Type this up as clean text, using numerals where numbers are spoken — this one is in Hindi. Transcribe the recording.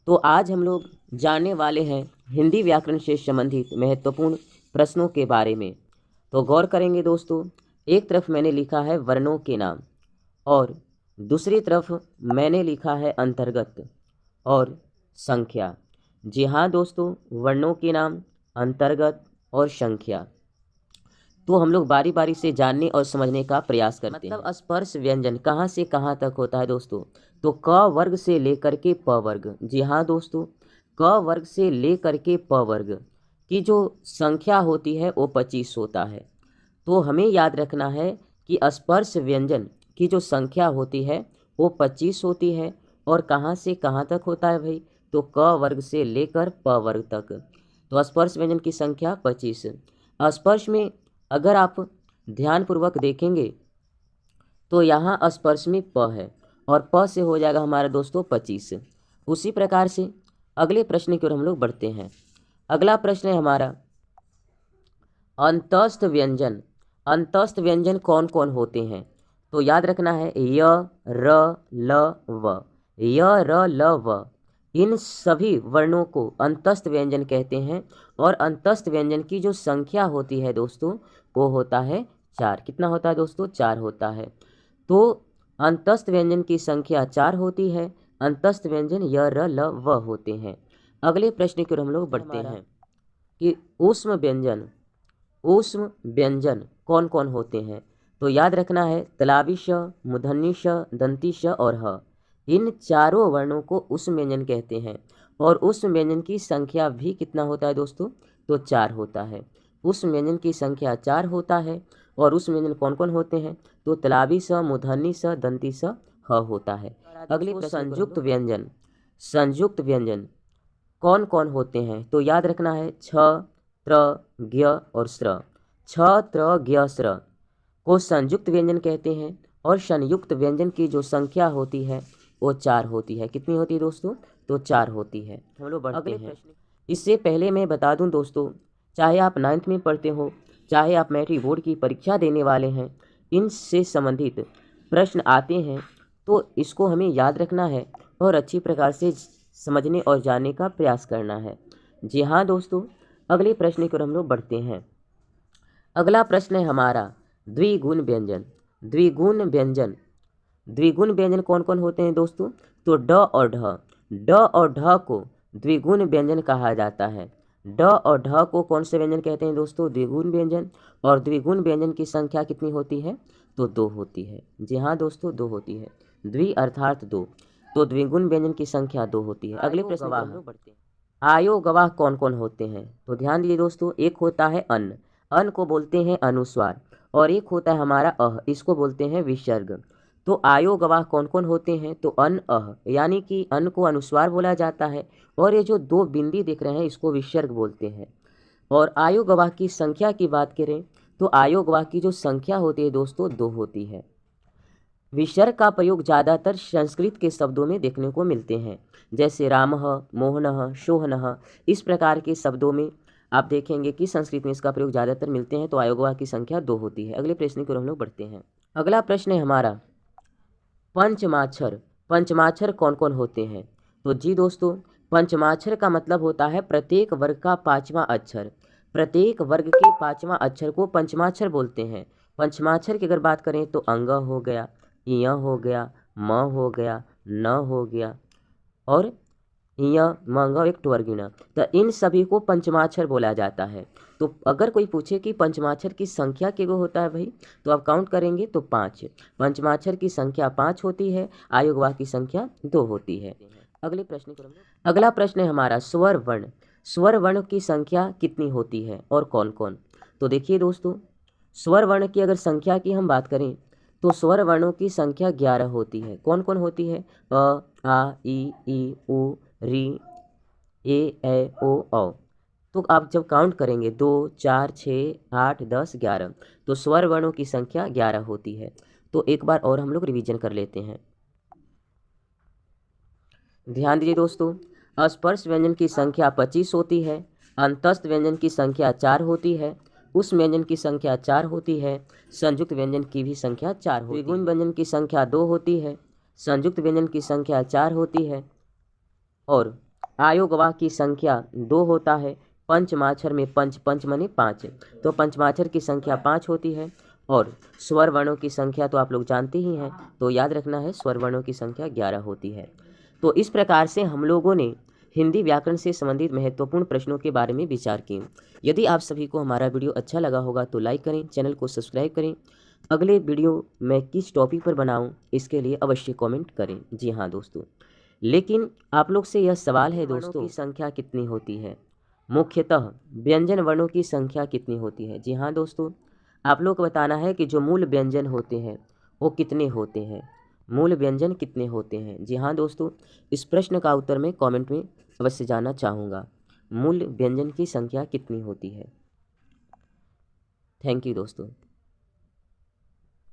तो आज हम लोग जानने वाले हैं हिंदी व्याकरण से संबंधित महत्वपूर्ण प्रश्नों के बारे में। तो गौर करेंगे दोस्तों, एक तरफ मैंने लिखा है वर्णों के नाम और दूसरी तरफ मैंने लिखा है अंतर्गत और संख्या। जी हाँ दोस्तों, वर्णों के नाम, अंतर्गत और संख्या। तो हम लोग बारी बारी से जानने और समझने का प्रयास करते हैं। मतलब स्पर्श व्यंजन कहाँ से कहाँ तक होता है दोस्तों? तो क वर्ग से लेकर के प वर्ग। जी हाँ दोस्तों, क वर्ग से लेकर के प वर्ग की जो संख्या होती है वो 25 होता है। तो हमें याद रखना है कि स्पर्श व्यंजन की जो संख्या होती है वो 25 होती है। और कहाँ से कहाँ तक होता है भाई? तो क वर्ग से लेकर प वर्ग तक। तो स्पर्श व्यंजन की संख्या 25। स्पर्श में अगर आप ध्यानपूर्वक देखेंगे तो यहाँ स्पर्श में प है और प से हो जाएगा हमारा दोस्तों 25। उसी प्रकार से अगले प्रश्न की ओर हम लोग बढ़ते हैं। अगला प्रश्न है हमारा अंतस्थ व्यंजन। अंतस्थ व्यंजन कौन कौन होते हैं? तो याद रखना है य, र, ल, व। य, र, ल, व इन सभी वर्णों को अंतस्थ व्यंजन कहते हैं। और अंतस्थ व्यंजन की जो संख्या होती है दोस्तों वो होता है 4। कितना होता है दोस्तों? 4 होता है। तो अंतस्थ व्यंजन की संख्या 4 होती है। अंतस्थ व्यंजन य, र, ल, व होते हैं। अगले प्रश्न की ओर हम लोग बढ़ते हैं कि ऊष्म व्यंजन। ऊष्म व्यंजन कौन कौन होते हैं? तो याद रखना है तलावी श, मूर्धन्य श, दंती श और ह। इन चारों वर्णों को ऊष्म व्यंजन कहते हैं। और ऊष्म व्यंजन की संख्या भी कितना होता है दोस्तों? तो 4 होता है। ऊष्म व्यंजन की संख्या 4 होता है। और ऊष्म व्यंजन कौन कौन होते हैं? तो तलावी स, मूर्धन्य स, दंती स, ह होता है। अगले संयुक्त व्यंजन। संयुक्त व्यंजन कौन कौन होते हैं? तो याद रखना है छ, त्र, ज्ञ और स्र। छ, त्र, ज्ञ, स्र को संयुक्त व्यंजन कहते हैं। और संयुक्त व्यंजन की जो संख्या होती है वो 4 होती है। कितनी होती है दोस्तों? तो 4 होती है। हम लोग बढ़ते हैं। इससे पहले मैं बता दूं दोस्तों, चाहे आप 9th में पढ़ते हो, चाहे आप मैट्रिक बोर्ड की परीक्षा देने वाले हैं, इनसे संबंधित प्रश्न आते हैं तो इसको हमें याद रखना है और अच्छी प्रकार से समझने और जानने का प्रयास करना है। जी हाँ दोस्तों, अगले प्रश्न की ओर हम लोग बढ़ते हैं। अगला प्रश्न है हमारा द्विगुण व्यंजन। द्विगुण व्यंजन। द्विगुण व्यंजन कौन कौन होते हैं दोस्तों? तो ड और ढ। ड और ढ को द्विगुण व्यंजन कहा जाता है। ड और ढ को कौन से व्यंजन कहते हैं दोस्तों? द्विगुण व्यंजन। और द्विगुण व्यंजन की संख्या कितनी होती है? तो 2 होती है। जी हाँ दोस्तों, 2 होती है। द्वि अर्थात 2। तो द्विगुण व्यंजन की संख्या 2 होती है। अगले प्रश्न पर हम लोग बढ़ते हैं। आयो गवाह कौन कौन होते हैं? तो ध्यान दीजिए दोस्तों, एक होता है अन्न। अन्न को बोलते हैं अनुस्वार। और एक होता है हमारा अह, इसको बोलते हैं विसर्ग। तो आयो गवाह कौन कौन होते हैं? तो अन्न, अह, यानी कि अन्न को अनुस्वार बोला जाता है और ये जो 2 बिंदी दिख रहे हैं इसको विसर्ग बोलते हैं। और आयो गवाह की संख्या की बात करें तो आयो गवाह की जो संख्या होती है दोस्तों 2 होती है। विसर्ग का प्रयोग ज़्यादातर संस्कृत के शब्दों में देखने को मिलते हैं, जैसे रामः, मोहनः, सोहनः। इस प्रकार के शब्दों में आप देखेंगे कि संस्कृत में इसका प्रयोग ज़्यादातर मिलते हैं। तो आयोगवाह की संख्या 2 होती है। अगले प्रश्न की ओर हम लोग बढ़ते हैं। अगला प्रश्न है हमारा पंचमाक्षर। पंचमाक्षर कौन कौन होते हैं? तो जी दोस्तों, पंचमाक्षर का मतलब होता है प्रत्येक वर्ग का 5वां अक्षर। प्रत्येक वर्ग के 5वां अक्षर को पंचमाक्षर बोलते हैं। पंचमाक्षर की अगर बात करें तो अंग हो गया, य हो गया, म हो गया, न हो गया और य, मंग एक टवर्गिना। तो इन सभी को पंचमाक्षर बोला जाता है। तो अगर कोई पूछे कि पंचमाक्षर की संख्या कितनी होता है भाई, तो आप काउंट करेंगे तो 5। पंचमाक्षर की संख्या 5 होती है। आयोगवाह की संख्या 2 होती है। अगले प्रश्न को अगला प्रश्न है हमारा स्वर वर्ण। स्वर वर्ण की संख्या कितनी होती है और कौन कौन? तो देखिए दोस्तों, स्वर वर्ण की अगर संख्या की हम बात करें तो स्वर वर्णों की संख्या 11 होती है। कौन कौन होती है? अ, आ, ई, उ, री, ए, ओ, औ। तो आप जब काउंट करेंगे 2, 4, 6, 8, 10, 11, तो स्वर वर्णों की संख्या 11 होती है। तो एक बार और हम लोग रिवीजन कर लेते हैं। ध्यान दीजिए दोस्तों, स्पर्श व्यंजन की संख्या 25 होती है। अंतस्थ व्यंजन की संख्या 4 होती है। उस व्यंजन की संख्या 4 होती है। संयुक्त व्यंजन की भी संख्या 4 होती है। द्विगुण व्यंजन की संख्या 2 होती है। संयुक्त व्यंजन की संख्या 4 होती है। और आयोगवा की संख्या 2 होता है। पंचमाक्षर में पंच माने 5, तो पंचमाक्षर की संख्या 5 होती है। और स्वर वर्णों की संख्या तो आप लोग जानते ही हैं, तो याद रखना है स्वर वर्णों की संख्या 11 होती है। तो इस प्रकार से हम लोगों ने हिंदी व्याकरण से संबंधित महत्वपूर्ण प्रश्नों के बारे में विचार किए। यदि आप सभी को हमारा वीडियो अच्छा लगा होगा तो लाइक करें, चैनल को सब्सक्राइब करें। अगले वीडियो मैं किस टॉपिक पर बनाऊं इसके लिए अवश्य कमेंट करें। जी हाँ दोस्तों, लेकिन आप लोग से यह सवाल है दोस्तों, की संख्या कितनी होती है? मुख्यतः व्यंजन वर्णों की संख्या कितनी होती है? जी हाँ दोस्तों, आप लोग को बताना है कि जो मूल व्यंजन होते हैं वो कितने होते हैं, मूल व्यंजन कितने होते हैं। जी हाँ दोस्तों, इस प्रश्न का उत्तर मैं कमेंट में अवश्य जानना चाहूँगा, मूल व्यंजन की संख्या कितनी होती है। थैंक यू दोस्तों।